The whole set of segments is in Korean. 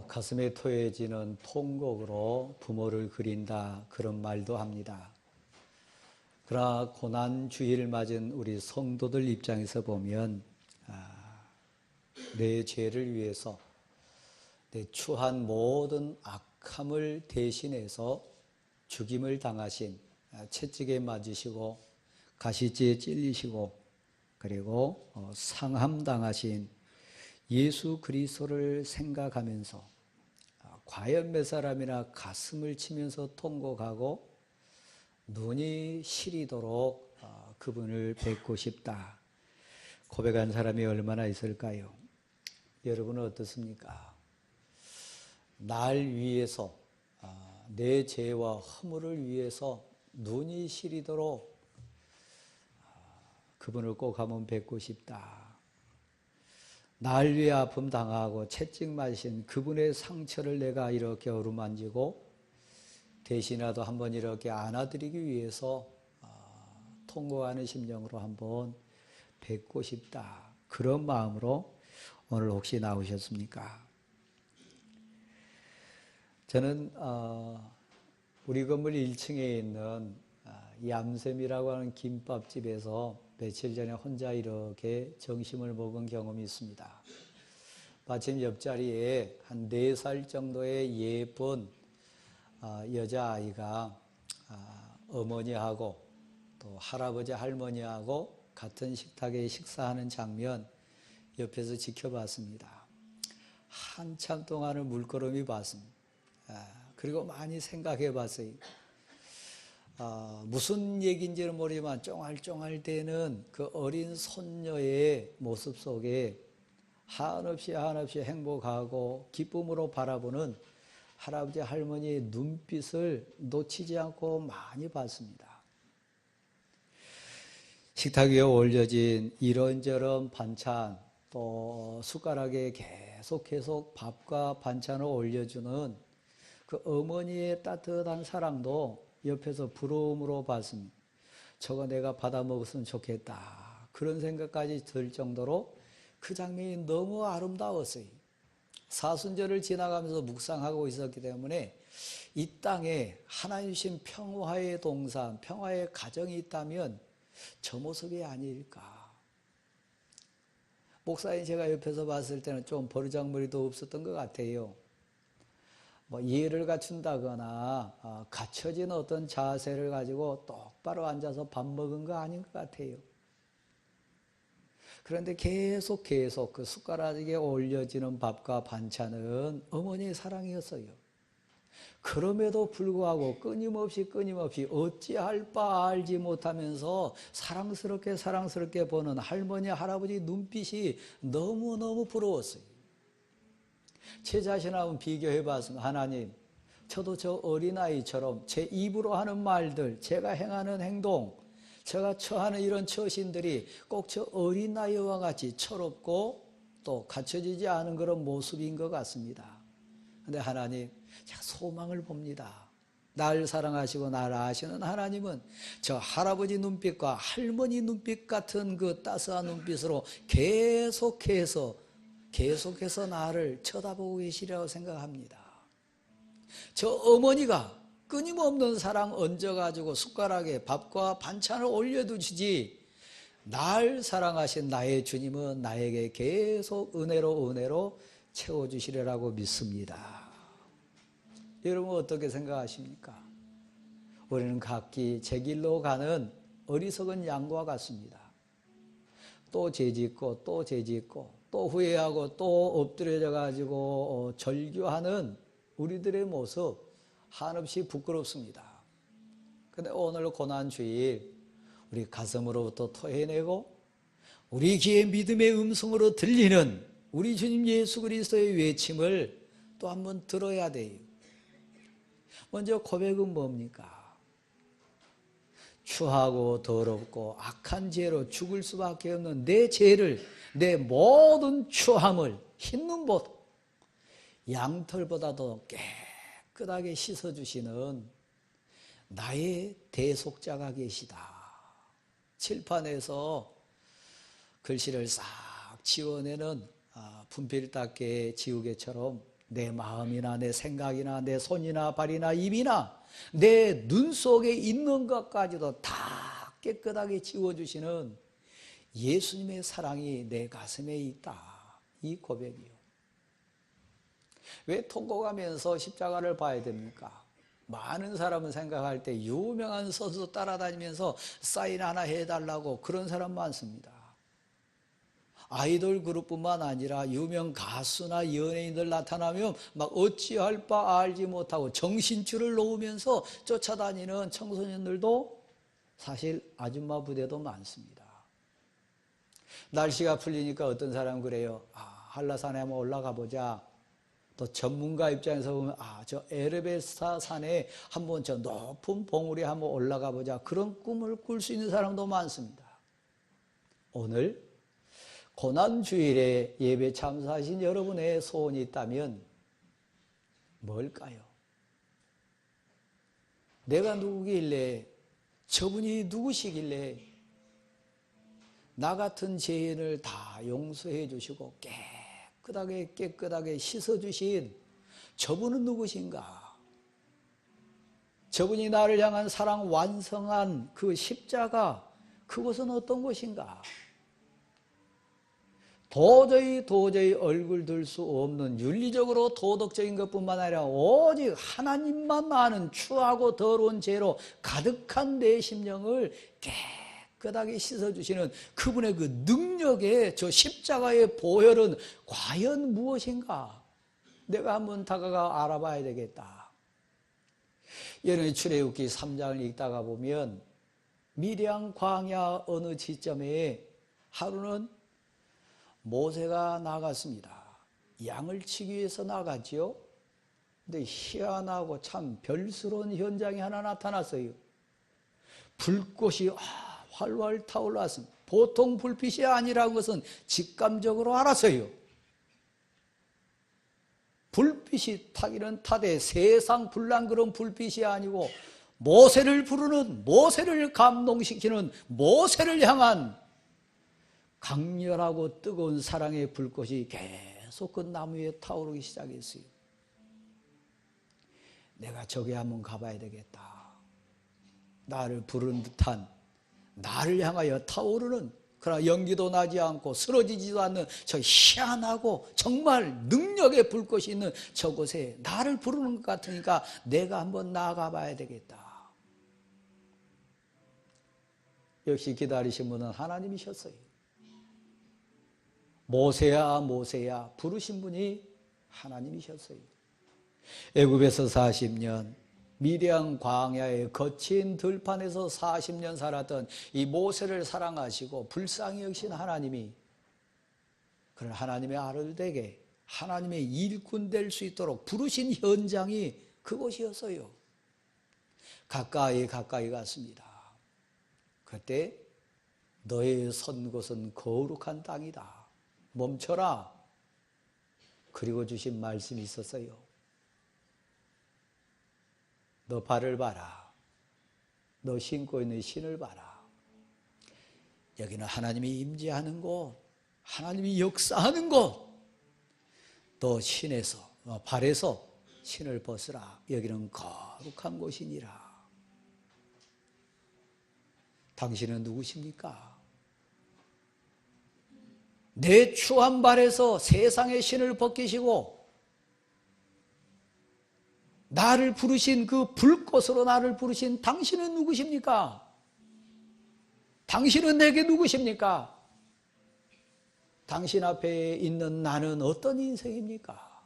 가슴에 토해지는 통곡으로 부모를 그린다, 그런 말도 합니다. 그러나 고난 주일을 맞은 우리 성도들 입장에서 보면 내 죄를 위해서 내 추한 모든 악함을 대신해서 죽임을 당하신, 채찍에 맞으시고 가시지에 찔리시고 그리고 상함 당하신 예수 그리스도를 생각하면서 과연 몇 사람이나 가슴을 치면서 통곡하고 눈이 시리도록 그분을 뵙고 싶다 고백한 사람이 얼마나 있을까요? 여러분은 어떻습니까? 날 위해서, 내 죄와 허물을 위해서 눈이 시리도록 그분을 꼭 한번 뵙고 싶다. 날 위해 아픔 당하고 채찍 맞으신 그분의 상처를 내가 이렇게 어루만지고 대신이라도 한번 이렇게 안아드리기 위해서 통곡하는 심정으로 한번 뵙고 싶다. 그런 마음으로 오늘 혹시 나오셨습니까? 저는 우리 건물 1층에 있는 얌샘이라고 하는 김밥집에서 며칠 전에 혼자 이렇게 점심을 먹은 경험이 있습니다. 마침 옆자리에 한 4살 정도의 예쁜 여자아이가 어머니하고 또 할아버지 할머니하고 같은 식탁에 식사하는 장면 옆에서 지켜봤습니다. 한참 동안을 물끄러미 봤습니다. 그리고 많이 생각해 봤어요. 무슨 얘기인지는 모르지만 쫑알쫑알대는 그 어린 손녀의 모습 속에 한없이 행복하고 기쁨으로 바라보는 할아버지 할머니의 눈빛을 놓치지 않고 많이 봤습니다. 식탁 위에 올려진 이런저런 반찬, 또 숟가락에 계속 밥과 반찬을 올려주는 그 어머니의 따뜻한 사랑도 옆에서 부러움으로 봤습니다. 저거 내가 받아 먹었으면 좋겠다. 그런 생각까지 들 정도로 그 장면이 너무 아름다웠어요. 사순절을 지나가면서 묵상하고 있었기 때문에 이 땅에 하나님 주신 평화의 동산, 평화의 가정이 있다면 저 모습이 아닐까. 목사님 제가 옆에서 봤을 때는 좀 버르장머리도 없었던 것 같아요. 예를 갖춘다거나 갖춰진 어떤 자세를 가지고 똑바로 앉아서 밥 먹은 거 아닌 것 같아요. 그런데 계속 그 숟가락에 올려지는 밥과 반찬은 어머니의 사랑이었어요. 그럼에도 불구하고 끊임없이 어찌할 바 알지 못하면서 사랑스럽게 보는 할머니 할아버지 눈빛이 너무너무 부러웠어요. 제 자신을 한번 비교해 봤습니다. 하나님, 저도 저 어린아이처럼 제 입으로 하는 말들, 제가 행하는 행동, 제가 처하는 이런 처신들이 꼭 저 어린아이와 같이 철없고 또 갖춰지지 않은 그런 모습인 것 같습니다. 그런데 하나님, 제가 소망을 봅니다. 날 사랑하시고 나를 아시는 하나님은 저 할아버지 눈빛과 할머니 눈빛 같은 그 따스한 눈빛으로 계속해서 나를 쳐다보고 계시리라고 생각합니다. 저 어머니가 끊임없는 사랑 얹어가지고 숟가락에 밥과 반찬을 올려두시지 날 사랑하신 나의 주님은 나에게 계속 은혜로 채워주시리라고 믿습니다. 여러분 어떻게 생각하십니까? 우리는 각기 제 길로 가는 어리석은 양과 같습니다. 또 죄짓고 또 후회하고 또 엎드려져 가지고 절규하는 우리들의 모습 한없이 부끄럽습니다. 그런데 오늘 고난주일 우리 가슴으로부터 토해내고 우리 귀에 믿음의 음성으로 들리는 우리 주님 예수 그리스도의 외침을 또 한번 들어야 돼요. 먼저 고백은 뭡니까? 추하고 더럽고 악한 죄로 죽을 수밖에 없는 내 죄를, 내 모든 추함을 흰 눈보다 양털보다도 깨끗하게 씻어주시는 나의 대속자가 계시다. 칠판에서 글씨를 싹 지워내는 분필 닦개 지우개처럼 내 마음이나 내 생각이나 내 손이나 발이나 입이나 내 눈 속에 있는 것까지도 다 깨끗하게 지워주시는 예수님의 사랑이 내 가슴에 있다. 이 고백이요. 왜 통곡하면서 십자가를 봐야 됩니까? 많은 사람은 생각할 때 유명한 선수 따라다니면서 사인 하나 해달라고 그런 사람 많습니다. 아이돌 그룹뿐만 아니라 유명 가수나 연예인들 나타나면 막 어찌할 바 알지 못하고 정신줄을 놓으면서 쫓아다니는 청소년들도 사실 아줌마 부대도 많습니다. 날씨가 풀리니까 어떤 사람은 그래요. 한라산에 한번 올라가 보자. 또 전문가 입장에서 보면 저 에르베스타 산에 한번 저 높은 봉우리에 한번 올라가 보자. 그런 꿈을 꿀 수 있는 사람도 많습니다. 오늘 고난주일에 예배 참석하신 여러분의 소원이 있다면 뭘까요? 내가 누구길래, 저분이 누구시길래 나 같은 죄인을 다 용서해 주시고 깨끗하게 씻어주신 저분은 누구신가? 저분이 나를 향한 사랑 완성한 그 십자가, 그것은 어떤 것인가? 도저히 얼굴 들 수 없는 윤리적으로 도덕적인 것뿐만 아니라 오직 하나님만 아는 추하고 더러운 죄로 가득한 내 심령을 깨끗하게 씻어주시는 그분의 그 능력의 저 십자가의 보혈은 과연 무엇인가? 내가 한번 다가가 알아봐야 되겠다. 여러분이 출애굽기 3장을 읽다가 보면 미디안 광야 어느 지점에 하루는 모세가 나갔습니다. 양을 치기 위해서 나갔지요. 근데 희한하고 참 별스러운 현장이 하나 나타났어요. 불꽃이 활활 타올랐습니다. 보통 불빛이 아니라는 것은 직감적으로 알았어요. 불빛이 타기는 타되 세상 불난 그런 불빛이 아니고 모세를 부르는, 모세를 감동시키는, 모세를 향한 강렬하고 뜨거운 사랑의 불꽃이 계속 그 나무 위에 타오르기 시작했어요. 내가 저기 한번 가봐야 되겠다. 나를 부르는 듯한, 나를 향하여 타오르는, 그러나 연기도 나지 않고 쓰러지지도 않는 저 희한하고 정말 능력의 불꽃이 있는 저곳에 나를 부르는 것 같으니까 내가 한번 나가 봐야 되겠다. 역시 기다리신 분은 하나님이셨어요. 모세야 모세야 부르신 분이 하나님이셨어요. 애굽에서 40년, 미디안 광야의 거친 들판에서 40년 살았던 이 모세를 사랑하시고 불쌍히 여기신 하나님이 그런 하나님의 아들에게 하나님의 일꾼 될 수 있도록 부르신 현장이 그곳이었어요. 가까이 갔습니다. 그때 너의 선 곳은 거룩한 땅이다. 멈춰라. 그리고 주신 말씀이 있었어요. 너 발을 봐라. 너 신고 있는 신을 봐라. 여기는 하나님이 임재하는 곳, 하나님이 역사하는 곳. 너 신에서, 너 발에서 신을 벗으라. 여기는 거룩한 곳이니라. 당신은 누구십니까? 내 추한 발에서 세상의 신을 벗기시고 나를 부르신 그 불꽃으로 나를 부르신 당신은 누구십니까? 당신은 내게 누구십니까? 당신 앞에 있는 나는 어떤 인생입니까?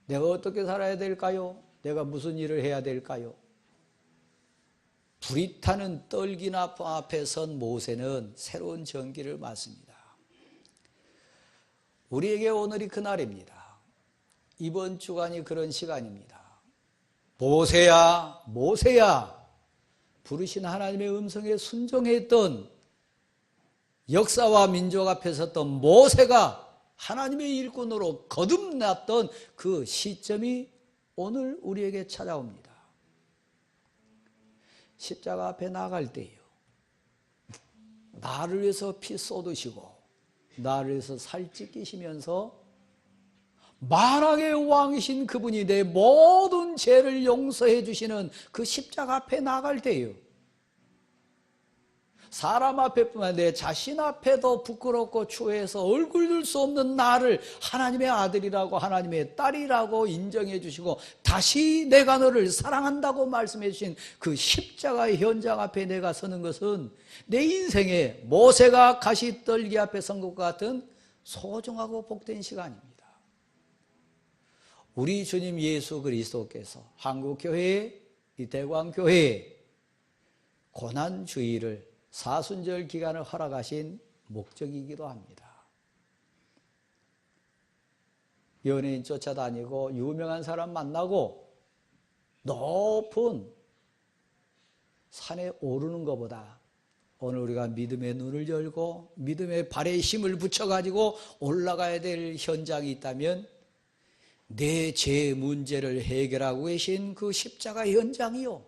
내가 어떻게 살아야 될까요? 내가 무슨 일을 해야 될까요? 불이 타는 떨기나무 앞에 선 모세는 새로운 전기를 맞습니다. 우리에게 오늘이 그날입니다. 이번 주간이 그런 시간입니다. 모세야, 모세야 부르신 하나님의 음성에 순종했던 역사와 민족 앞에 섰던 모세가 하나님의 일꾼으로 거듭났던 그 시점이 오늘 우리에게 찾아옵니다. 십자가 앞에 나갈 때요. 나를 위해서 피 쏟으시고 나를 위해서 살 찢기시면서 만왕의 왕이신 그분이 내 모든 죄를 용서해 주시는 그 십자가 앞에 나갈 때요, 사람 앞에뿐만 아니라 내 자신 앞에도 부끄럽고 추해서 얼굴 들 수 없는 나를 하나님의 아들이라고 하나님의 딸이라고 인정해 주시고 다시 내가 너를 사랑한다고 말씀해 주신 그 십자가의 현장 앞에 내가 서는 것은 내 인생에 모세가 가시떨기 앞에 선 것과 같은 소중하고 복된 시간입니다. 우리 주님 예수 그리스도께서 한국교회, 이 대광교회에 고난주의를 사순절 기간을 허락하신 목적이기도 합니다. 연예인 쫓아다니고 유명한 사람 만나고 높은 산에 오르는 것보다 오늘 우리가 믿음의 눈을 열고 믿음의 발에 힘을 붙여가지고 올라가야 될 현장이 있다면 내 죄 문제를 해결하고 계신 그 십자가 현장이요,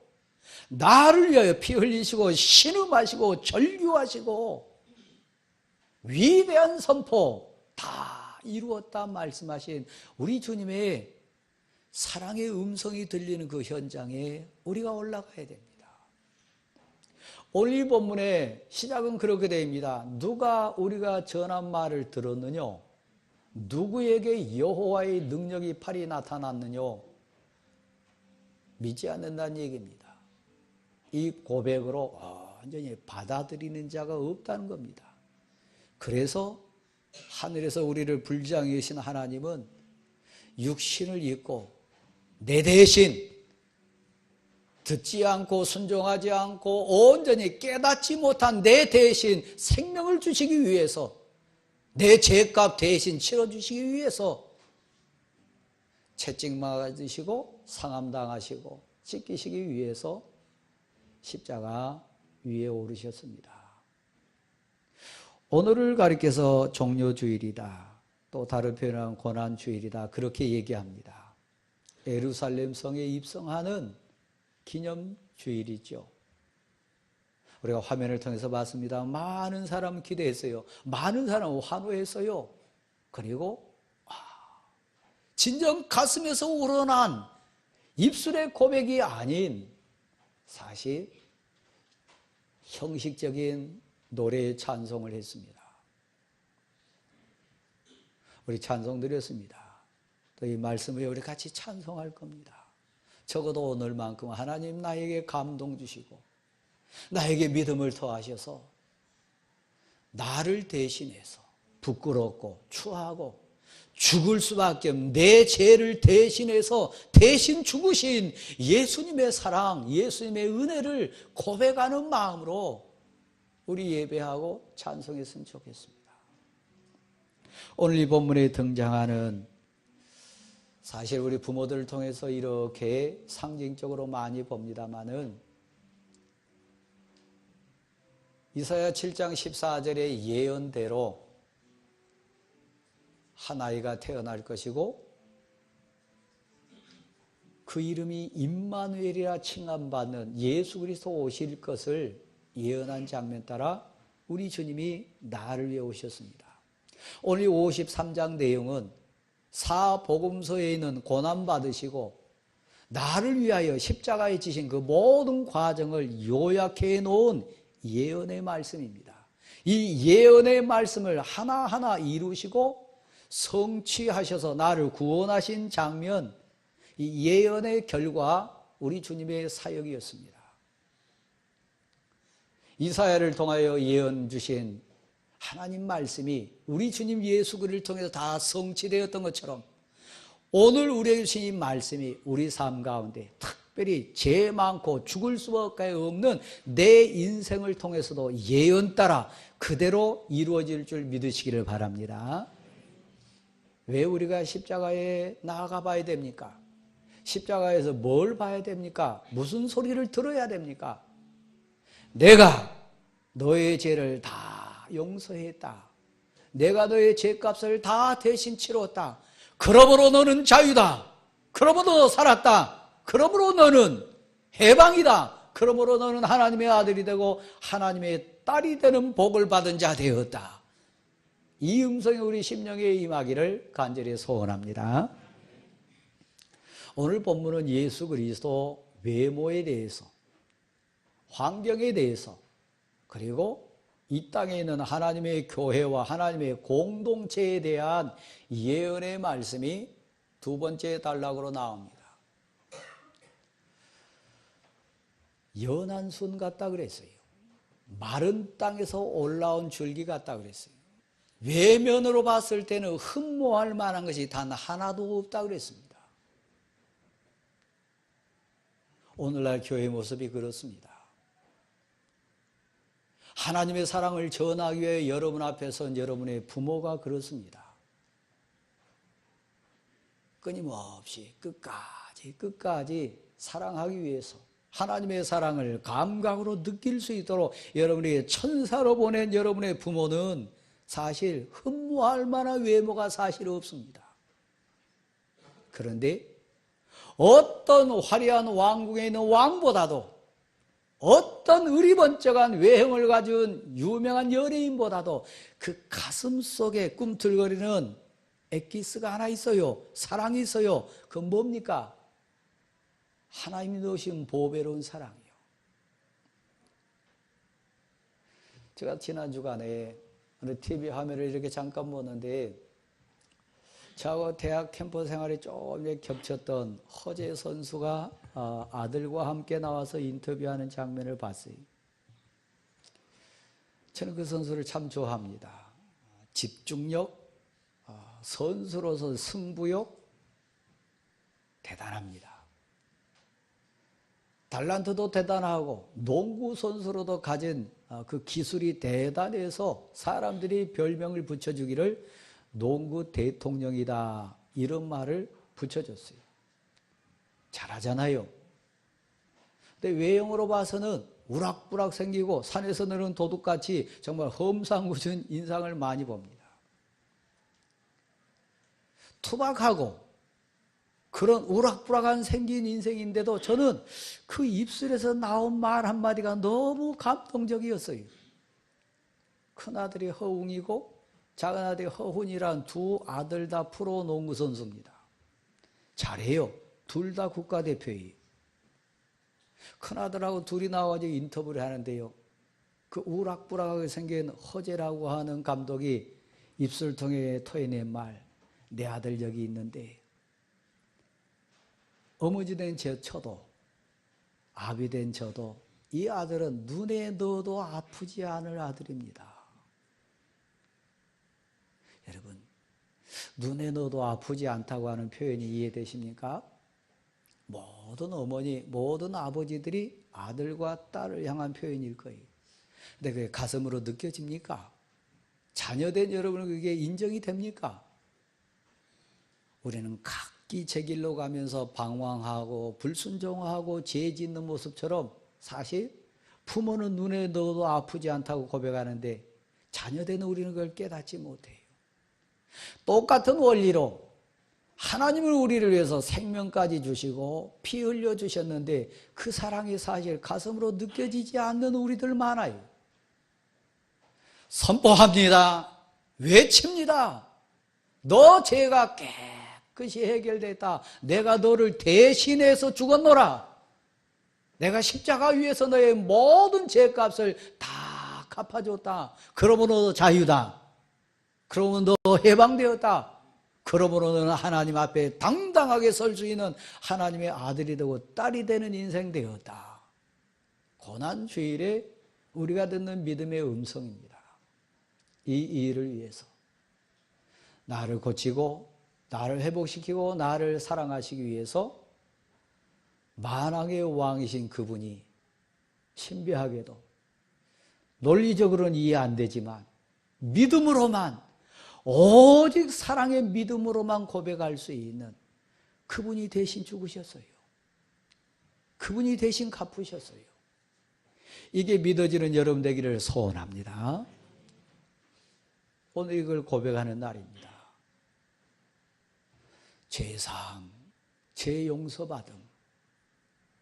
나를 위하여 피 흘리시고 신음하시고 절규하시고 위대한 선포 다 이루었다 말씀하신 우리 주님의 사랑의 음성이 들리는 그 현장에 우리가 올라가야 됩니다. 오늘 이 본문의 시작은 그렇게 됩니다. 누가 우리가 전한 말을 들었느냐? 누구에게 여호와의 능력이 팔이 나타났느냐? 믿지 않는다는 얘기입니다. 이 고백으로 완전히 받아들이는 자가 없다는 겁니다. 그래서 하늘에서 우리를 불지하게 계신 하나님은 육신을 입고 내 대신 듣지 않고 순종하지 않고 온전히 깨닫지 못한 내 대신 생명을 주시기 위해서, 내 죄값 대신 치러주시기 위해서 채찍 맞으시고 상함당하시고 찢기시기 위해서 십자가 위에 오르셨습니다. 오늘을 가리켜서 종료주일이다, 또 다른 표현은 고난주일이다, 그렇게 얘기합니다. 예루살렘 성에 입성하는 기념주일이죠. 우리가 화면을 통해서 봤습니다. 많은 사람 기대했어요. 많은 사람 환호했어요. 그리고 진정 가슴에서 우러난 입술의 고백이 아닌 사실 형식적인 노래의 찬송을 했습니다. 우리 찬송 드렸습니다. 또 이 말씀을 우리 같이 찬송할 겁니다. 적어도 오늘만큼 하나님 나에게 감동 주시고 나에게 믿음을 더하셔서 나를 대신해서 부끄럽고 추하고 죽을 수밖에 없는 내 죄를 대신해서 대신 죽으신 예수님의 사랑, 예수님의 은혜를 고백하는 마음으로 우리 예배하고 찬송했으면 좋겠습니다. 오늘 이 본문에 등장하는, 사실 우리 부모들을 통해서 이렇게 상징적으로 많이 봅니다마는 이사야 7장 14절의 예언대로 한 아이가 태어날 것이고 그 이름이 임마누엘이라 칭함받는 예수 그리스도 오실 것을 예언한 장면 따라 우리 주님이 나를 위해 오셨습니다. 오늘 53장 내용은 사복음서에 있는 고난받으시고 나를 위하여 십자가에 지신 그 모든 과정을 요약해 놓은 예언의 말씀입니다. 이 예언의 말씀을 하나하나 이루시고 성취하셔서 나를 구원하신 장면, 이 예언의 결과 우리 주님의 사역이었습니다. 이사야를 통하여 예언 주신 하나님 말씀이 우리 주님 예수 그리스도를 통해서 다 성취되었던 것처럼 오늘 우리에게 주신 이 말씀이 우리 삶 가운데 특별히 죄 많고 죽을 수밖에 없는 내 인생을 통해서도 예언 따라 그대로 이루어질 줄 믿으시기를 바랍니다. 왜 우리가 십자가에 나아가 봐야 됩니까? 십자가에서 뭘 봐야 됩니까? 무슨 소리를 들어야 됩니까? 내가 너의 죄를 다 용서했다. 내가 너의 죄값을 다 대신 치렀다. 그러므로 너는 자유다. 그러므로 너 살았다. 그러므로 너는 해방이다. 그러므로 너는 하나님의 아들이 되고 하나님의 딸이 되는 복을 받은 자 되었다. 이 음성이 우리 심령에 임하기를 간절히 소원합니다. 오늘 본문은 예수 그리스도 외모에 대해서, 환경에 대해서, 그리고 이 땅에 있는 하나님의 교회와 하나님의 공동체에 대한 예언의 말씀이 두 번째 단락으로 나옵니다. 연한 순 같다 그랬어요. 마른 땅에서 올라온 줄기 같다 그랬어요. 외면으로 봤을 때는 흠모할 만한 것이 단 하나도 없다 그랬습니다. 오늘날 교회의 모습이 그렇습니다. 하나님의 사랑을 전하기 위해 여러분 앞에 선 여러분의 부모가 그렇습니다. 끊임없이 끝까지 사랑하기 위해서 하나님의 사랑을 감각으로 느낄 수 있도록 여러분이 천사로 보낸 여러분의 부모는 사실 흠모할 만한 외모가 사실 없습니다. 그런데 어떤 화려한 왕궁에 있는 왕보다도, 어떤 의리번쩍한 외형을 가진 유명한 연예인보다도 그 가슴 속에 꿈틀거리는 엑기스가 하나 있어요. 사랑이 있어요. 그건 뭡니까? 하나님이 넣으신 보배로운 사랑이요. 제가 지난 주간에 TV 화면을 이렇게 잠깐 보는데, 저하고 대학 캠프 생활이 조금 겹쳤던 허재 선수가 아들과 함께 나와서 인터뷰하는 장면을 봤어요. 저는 그 선수를 참 좋아합니다. 집중력, 선수로서 승부욕 대단합니다. 달란트도 대단하고 농구 선수로도 가진 그 기술이 대단해서 사람들이 별명을 붙여주기를 농구 대통령이다, 이런 말을 붙여줬어요. 잘하잖아요. 근데 외형으로 봐서는 우락부락 생기고 산에서 느는 도둑같이 정말 험상궂은 인상을 많이 봅니다. 투박하고 그런 우락부락한 생긴 인생인데도 저는 그 입술에서 나온 말 한마디가 너무 감동적이었어요. 큰아들이 허웅이고 작은아들이 허훈이란 두 아들 다 프로 농구 선수입니다. 잘해요. 둘 다 국가대표예요. 큰아들하고 둘이 나와서 인터뷰를 하는데요, 그 우락부락하게 생긴 허재라고 하는 감독이 입술 통해 토해낸 말, 내 아들 여기 있는데 어머니 된 저도, 아비 된 저도 이 아들은 눈에 넣어도 아프지 않을 아들입니다. 여러분, 눈에 넣어도 아프지 않다고 하는 표현이 이해되십니까? 모든 어머니, 모든 아버지들이 아들과 딸을 향한 표현일 거예요. 근데 그게 가슴으로 느껴집니까? 자녀된 여러분은 그게 인정이 됩니까? 우리는 각기 제 길로 가면서 방황하고 불순종하고 죄 짓는 모습처럼 사실 부모는 눈에 넣어도 아프지 않다고 고백하는데 자녀된 우리는 그걸 깨닫지 못해요. 똑같은 원리로 하나님은 우리를 위해서 생명까지 주시고 피 흘려 주셨는데 그 사랑이 사실 가슴으로 느껴지지 않는 우리들 많아요. 선포합니다. 외칩니다. 너 죄가 깨끗이 해결됐다. 내가 너를 대신해서 죽었노라. 내가 십자가 위에서 너의 모든 죄값을 다 갚아줬다. 그러므로 너 자유다. 그러면 너 해방되었다. 그러므로 너는 하나님 앞에 당당하게 설 수 있는 하나님의 아들이 되고 딸이 되는 인생 되었다. 고난주일에 우리가 듣는 믿음의 음성입니다. 이 일을 위해서 나를 고치고 나를 회복시키고 나를 사랑하시기 위해서 만왕의 왕이신 그분이 신비하게도 논리적으로는 이해 안 되지만 믿음으로만, 오직 사랑의 믿음으로만 고백할 수 있는 그분이 대신 죽으셨어요. 그분이 대신 갚으셨어요. 이게 믿어지는 여러분 되기를 소원합니다. 오늘 이걸 고백하는 날입니다. 죄상, 죄 용서받음,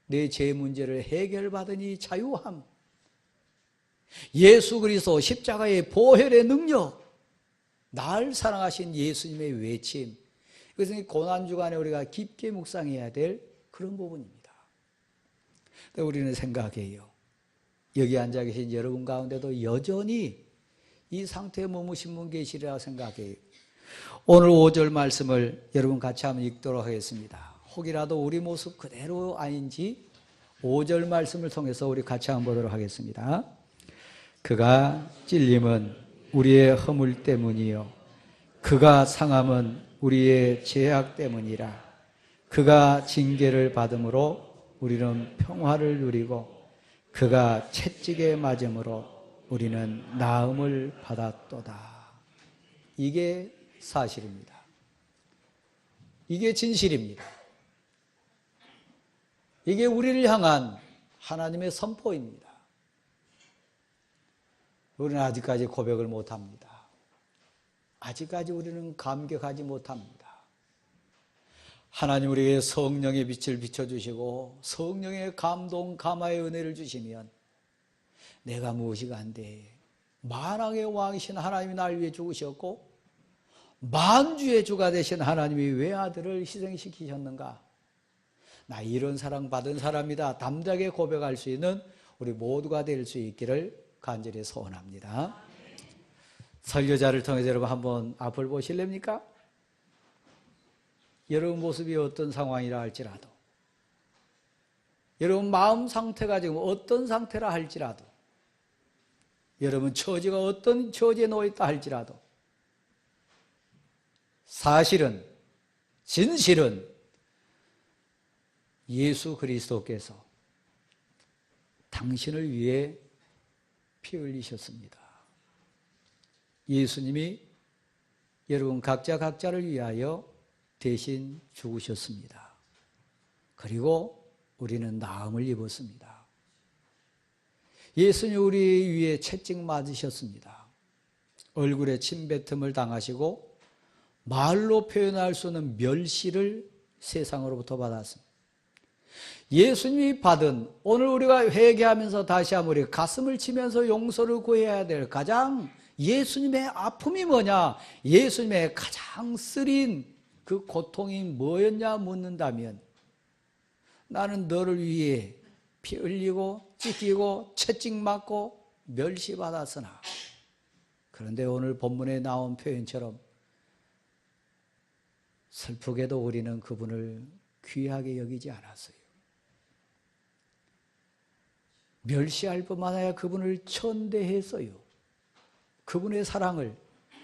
내 죄 문제를 해결받으니 자유함, 예수 그리스도 십자가의 보혈의 능력, 날 사랑하신 예수님의 외침, 이것은 고난주간에 우리가 깊게 묵상해야 될 그런 부분입니다. 우리는 생각해요. 여기 앉아 계신 여러분 가운데도 여전히 이 상태에 머무신 분 계시리라 생각해요. 오늘 5절 말씀을 여러분 같이 한번 읽도록 하겠습니다. 혹이라도 우리 모습 그대로 아닌지 5절 말씀을 통해서 우리 같이 한번 보도록 하겠습니다. 그가 찔림은 우리의 허물 때문이요 그가 상함은 우리의 죄악 때문이라. 그가 징계를 받음으로 우리는 평화를 누리고 그가 채찍에 맞음으로 우리는 나음을 받았도다. 이게 사실입니다. 이게 진실입니다. 이게 우리를 향한 하나님의 선포입니다. 우리는 아직까지 고백을 못합니다. 아직까지 우리는 감격하지 못합니다. 하나님 우리에게 성령의 빛을 비춰주시고 성령의 감동, 감화의 은혜를 주시면 내가 무엇이 간데 만왕의 왕이신 하나님이 날 위해 죽으셨고 만주의 주가 되신 하나님이 왜 아들을 희생시키셨는가? 나 이런 사랑 받은 사람이다. 담대하게 고백할 수 있는 우리 모두가 될 수 있기를 간절히 소원합니다. 설교자를 통해서 여러분 한번 앞을 보실랍니까? 여러분 모습이 어떤 상황이라 할지라도, 여러분 마음 상태가 지금 어떤 상태라 할지라도, 여러분 처지가 어떤 처지에 놓여있다 할지라도 사실은, 진실은 예수 그리스도께서 당신을 위해 피 흘리셨습니다. 예수님이 여러분 각자를 위하여 대신 죽으셨습니다. 그리고 우리는 나음을 입었습니다. 예수님 우리 위에 채찍 맞으셨습니다. 얼굴에 침뱉음을 당하시고 말로 표현할 수 없는 멸시를 세상으로부터 받았습니다. 예수님이 받은, 오늘 우리가 회개하면서 다시 한번 우리 가슴을 치면서 용서를 구해야 될 가장 예수님의 아픔이 뭐냐, 예수님의 가장 쓰린 그 고통이 뭐였냐 묻는다면 나는 너를 위해 피 흘리고 찢기고 채찍 맞고 멸시받았으나, 그런데 오늘 본문에 나온 표현처럼 슬프게도 우리는 그분을 귀하게 여기지 않았어요. 멸시할 뿐만 아니라 그분을 천대했어요. 그분의 사랑을,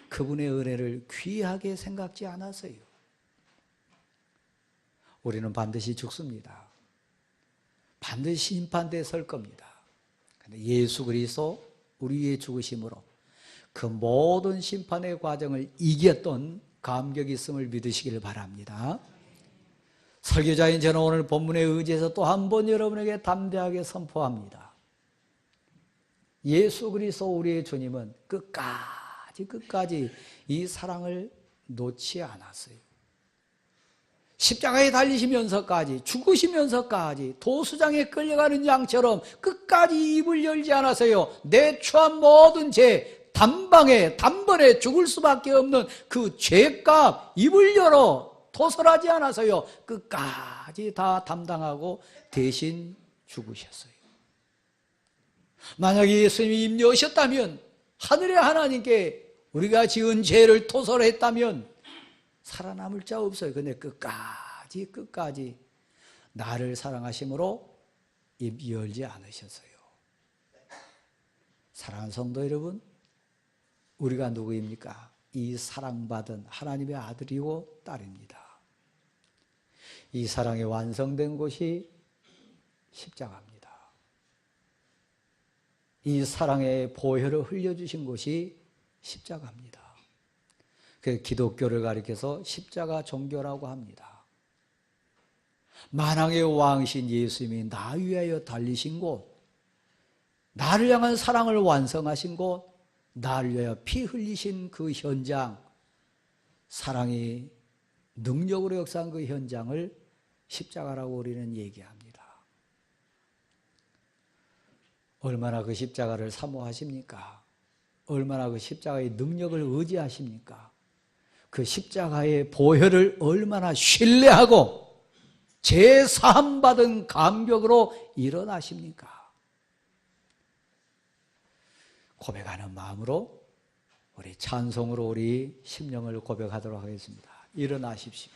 그분의 은혜를 귀하게 생각지 않았어요. 우리는 반드시 죽습니다. 반드시 심판대에 설 겁니다. 그런데 예수 그리스도 우리 위에 죽으심으로 그 모든 심판의 과정을 이겼던 감격이 있음을 믿으시길 바랍니다. 설교자인 저는 오늘 본문에 의지해서 또 한 번 여러분에게 담대하게 선포합니다. 예수 그리스도 우리의 주님은 끝까지 이 사랑을 놓지 않았어요. 십자가에 달리시면서까지, 죽으시면서까지 도수장에 끌려가는 양처럼 끝까지 입을 열지 않았어요. 내 처한 모든 죄, 단번에 죽을 수밖에 없는 그 죄값 입을 열어 토설하지 않아서요. 끝까지 다 담당하고 대신 죽으셨어요. 만약에 예수님이 입 여셨다면, 하늘의 하나님께 우리가 지은 죄를 토설했다면 살아남을 자 없어요. 근데 끝까지 나를 사랑하심으로 입 열지 않으셨어요. 사랑하는 성도 여러분, 우리가 누구입니까? 이 사랑받은 하나님의 아들이고 딸입니다. 이 사랑이 완성된 곳이 십자가입니다. 이 사랑의 보혈을 흘려주신 곳이 십자가입니다. 그 기독교를 가리켜서 십자가 종교라고 합니다. 만왕의 왕이신 예수님이 나 위하여 달리신 곳, 나를 향한 사랑을 완성하신 곳, 나를 위하여 피 흘리신 그 현장, 사랑이 능력으로 역사한 그 현장을 십자가라고 우리는 얘기합니다. 얼마나 그 십자가를 사모하십니까? 얼마나 그 십자가의 능력을 의지하십니까? 그 십자가의 보혈을 얼마나 신뢰하고 제사함받은 감격으로 일어나십니까? 고백하는 마음으로 우리 찬송으로 우리 심령을 고백하도록 하겠습니다. 일어나십시오.